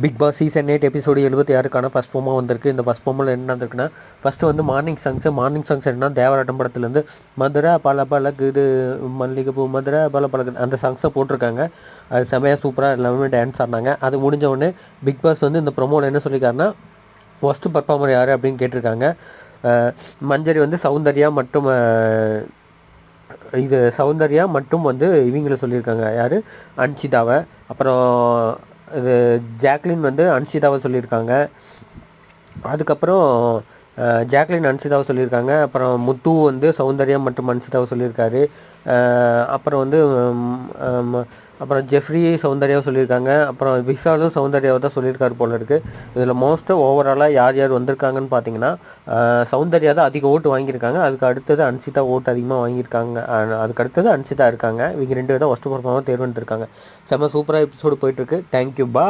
Big boss season 8 episode 76க்கான first promo வந்திருக்கு. இந்த ஃபஸ்ட் ப்ரோமோவில் என்ன வந்திருக்குன்னா, ஃபஸ்ட்டு வந்து மார்னிங் சாங்ஸ் என்னன்னா தேவராட்டம் படத்துலேருந்து மதுரை பல பழகுது மல்லிகைப்பூ மதுரை பல பழகுது அந்த சாங்ஸை போட்டிருக்காங்க. அது செமையாக சூப்பராக எல்லாமே டான்ஸ் ஆடினாங்க. அது முடிஞ்ச உடனே பிக் பாஸ் வந்து இந்த ப்ரோமோவில் என்ன சொல்லியிருக்காருன்னா, ஃபஸ்ட்டு பர்ஃபார்மர் யார் அப்படின்னு கேட்டிருக்காங்க. மஞ்சரி வந்து சௌந்தர்யா மட்டும் வந்து இவங்களை சொல்லியிருக்காங்க. யார்? அன்ஷிதாவை. அப்புறம் இது ஜாக்லின் வந்து அன்ஷிதாவை சொல்லியிருக்காங்க. அதுக்கப்புறம் ஜாக்லின் அன்ஷிதாவை சொல்லியிருக்காங்க. அப்புறம் முத்து வந்து சௌந்தர்யா மற்றும் அன்ஷிதாவை சொல்லியிருக்காரு. அப்புறம் வந்து அப்புறம் ஜெஃப்ரி சௌந்தர்யாவை சொல்லியிருக்காங்க. அப்புறம் விஷாலும் சௌந்தர்யாவை தான் சொல்லியிருக்காரு போல இருக்குது. இதில் மோஸ்ட்டாக ஓவராலாக யார் யார் வந்திருக்காங்கன்னு பார்த்தீங்கன்னா, சௌந்தர்யா தான் அதிக ஓட்டு வாங்கியிருக்காங்க. அதுக்கு அடுத்தது அன்ஷிதா ஓட்டு அதிகமாக வாங்கியிருக்காங்க. அதுக்கு அடுத்தது அன்ஷிதா இருக்காங்க. இவங்க 2 பேர் தான் ஃபஸ்ட்டு பர்ஃபார்மராக தேர்ந்தெடுத்திருக்காங்க. செம்ம சூப்பராக எபிசோடு போயிட்டுருக்கு. தேங்க்யூ, பா.